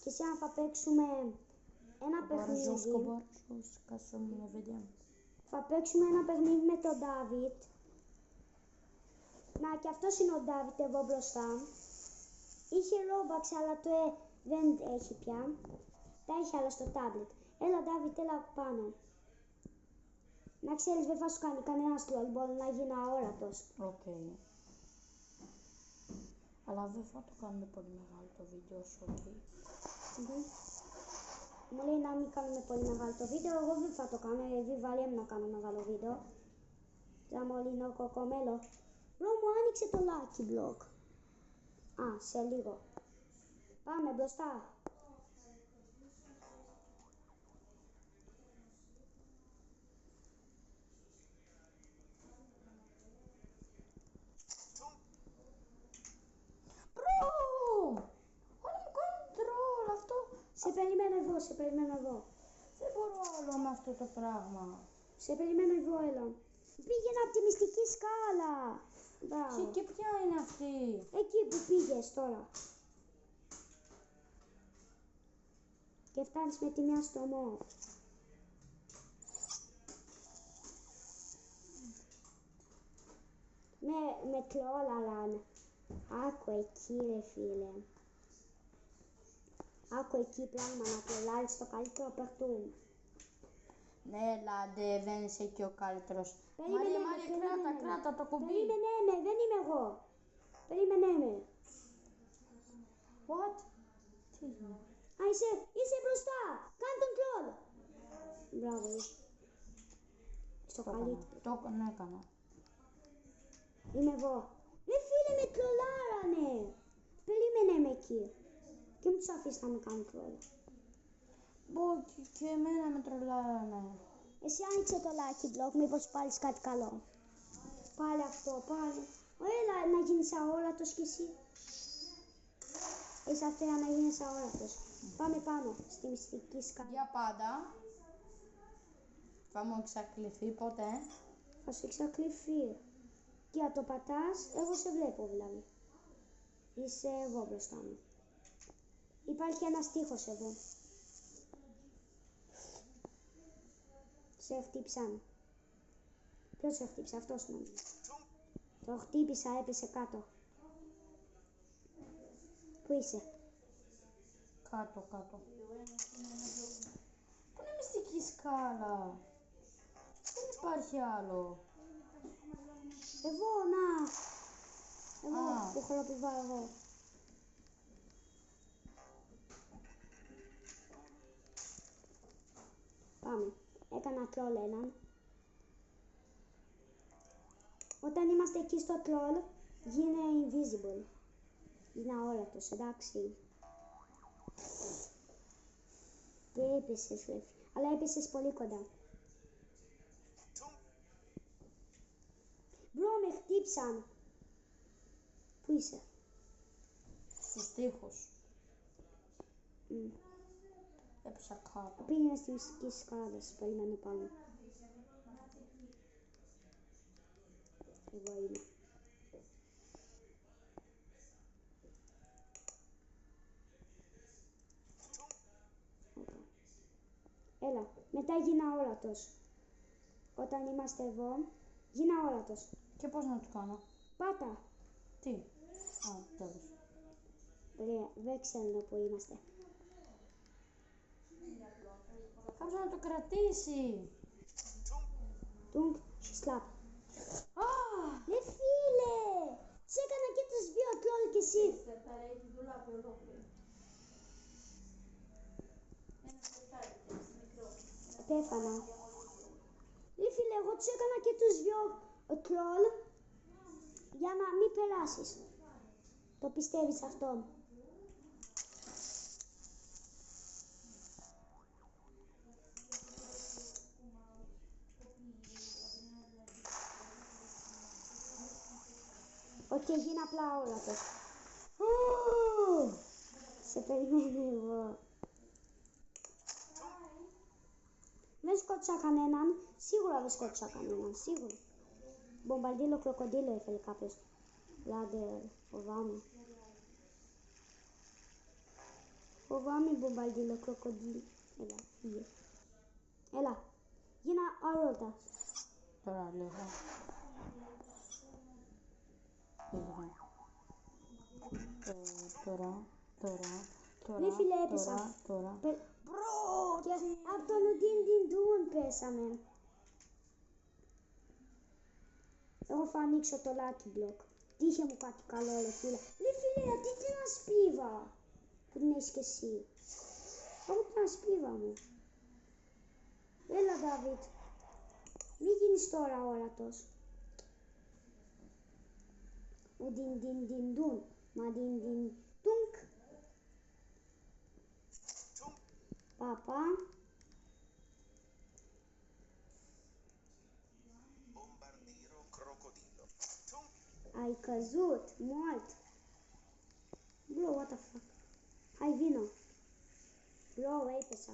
και σήμερα θα παίξουμε ένα παιχνίδι. Θα παίξουμε ένα παιχνίδι με τον Ντάβιτ. Να, και αυτός είναι ο Ντάβιτ εδώ μπροστά. Είχε Robux αλλά δεν έχει πια. Τα έχει άλλα στο tablet. Έλα Ντάβιτ, έλα πάνω. Να ξέρεις, δεν θα σου κάνει κανένας troll, μπορεί να γίνει αόρατος. Οκ. Αλλά δεν θα το κάνουμε πολύ μεγάλο το βίντεο σου, οκ. Μου λέει να μην κάνουμε πολύ μεγάλο το βίντεο, εγώ δεν θα το κάνω, γιατί βαριέμαι να κάνω μεγάλο βίντεο. Τζαμολίνο κοκομέλο. Μπρο, μου άνοιξε το Lucky Block. Α, σε λίγο. Πάμε μπροστά. Σε περιμένω εδώ. Δεν μπορώ άλλο με αυτό το πράγμα. Σε περιμένω εδώ, έλα. Πήγαινε από τη μυστική σκάλα. Μπράβο. Και ποια είναι αυτή? Εκεί που πήγες τώρα. Και φτάνεις με τη μια στο μό. Με κλόλαλαν. Άκου εκεί ρε φίλε. Άκου εκεί πράγμα να κλωλάρεις το καλύτερο παιχτού. Ναι, Λάντε, δεν είσαι και ο καλύτερος. Περίμενε Μάρια, κράτα το κουμπί. Περίμενε με, δεν είμαι εγώ. Περίμενε με. What? Τι είναι? Α, είσαι μπροστά. Κάνε τον τρόλ. Μπράβο. Στο καλύτερο. Το έκανα. Είμαι εγώ. Ρε φίλε, με τρολάρανε. Περίμενε με εκεί. Και μην τους αφήσεις να με κάνει τρόλ. Και εμένα με τρολάρανε. Εσύ άνοιξε το Lucky Block, μήπως πάρεις κάτι καλό. Πάλι αυτό, πάλι. Έλα να γίνεις αόρατος κι εσύ. Είσαι αυτέα να γίνεις αόρατος. Πάμε πάνω, στη μυστική σκάλα. Για πάντα. Θα μου εξακληθεί ποτέ. Θα σου εξακληθεί. Και αν το πατάς, εγώ σε βλέπω δηλαδή. Είσαι εγώ μπροστά μου. Υπάρχει ένας τοίχος εδώ. Σε χτύπησαν. Ποιος σε χτύπησε, αυτός νομίζω. Το χτύπησα, έπεσε κάτω. Πού είσαι? Κάτω. Πού είναι η μυστική σκάλα? Δεν υπάρχει άλλο. Εγώ, να. Εγώ, που χοροπηβάω εγώ. Πάμε. Έκανα troll έναν. Όταν είμαστε εκεί στο troll, γίνε invisible. Είναι αόρατος, εντάξει. Και έπεσες, ρε. Αλλά έπεσες πολύ κοντά. Μπρο, με χτύψαν. Πού είσαι? Στους τοίχους. Έπεσα κάτω. Πήγαινε στη μυστική σκάλα, σε περιμένω πάνω. Εγώ είμαι. Έλα, μετά γίνα αόρατος. Όταν είμαστε εδώ, γίνα αόρατος. Και πώς να το κάνω? Πάτα. Τι? Τέλος. Ωραία, δεν ξέρω που είμαστε. Κάποιος να το κρατήσει. Τουγκ, σλαπ. Ρε φίλε! Σε έκανα και τους δύο troll κι εσύ. Πέθανα. Ρε φίλε, εγώ τους έκανα και τους δύο troll για να μην περάσεις. Το πιστεύεις αυτό? Οκ, γίνε απλά όρατος. Σε περιμένω εγώ. Δεν σκότωσα κανέναν. Σίγουρα δεν σκότωσα κανέναν. Σίγουρα. Μπομπαρδίλο κροκοντίλο έφερε κάποιος. Λάντε, φοβάμαι. Φοβάμαι μπομπαλδίλο κροκοντίλ. Έλα, φύγε. Έλα, γίνα αρώτα. Τώρα λίγο. Λίγο. Τώρα. Ναι φίλε, έπεσα. Τώρα. Μπρο! Και από τον Ουντιν πέσαμε. Εγώ θα ανοίξω το Lucky Block. Τύχε μου κάτι καλό ρε φίλε. Ρε φίλε, γιατί την ασπίβα που την έχεις και εσύ. Εγώ την ασπίβα μου. Έλα Ντάβιτ. Μη γίνεις τώρα όρατος. Ουντιν ντουν. Μα ντιν τουνκ. Παπα. Ai căzut mult. Bro, what the fuck? Hai vino. Bro, έπεσα.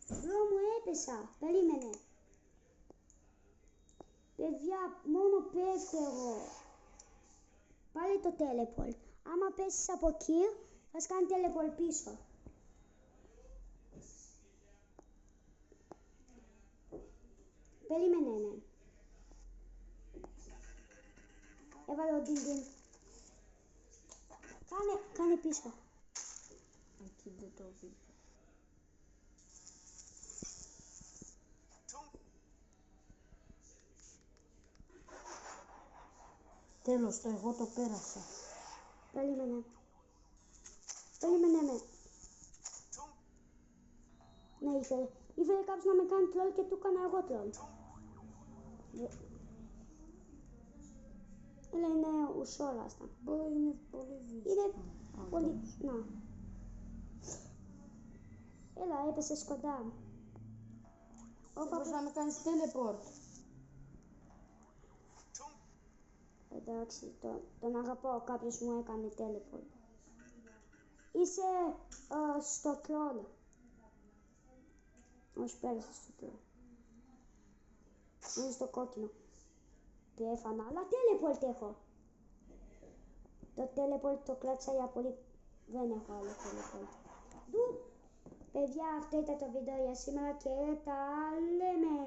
Bro, μου έπεσα. Περίμενε. Παιδιά, μόνο πέφτω εγώ. Πάλι το teleport. Άμα πέσεις από εκεί, θα σκάνει teleport πίσω. Περίμενε με. Έβαλε ο Ντιν. Κάνε πίσω. Εκεί δεν το βρήκα. Τέλος, εγώ το πέρασα. Περίμενε με. Ναι, ήθελε κάποιος να με κάνει τρόλ και του έκανα εγώ τρόλ. Έλα, είναι ουσόραστα. Είναι πολύ δύσκολο. Είναι πολύ... Να. Έλα, έπεσες κοντά μου. Πώς να με κάνεις teleport. Εντάξει, τον αγαπάω, κάποιος μου έκανε teleport. Είσαι στο τρόλ. Όχι, πέρασε στο τρόλ. Είναι στο κόκκινο. Πέφανα, αλλά teleport έχω. Το teleport το κράτησα για πολύ. Δεν έχω άλλο teleport. Παιδιά, αυτό ήταν το βίντεο για σήμερα και τα λέμε.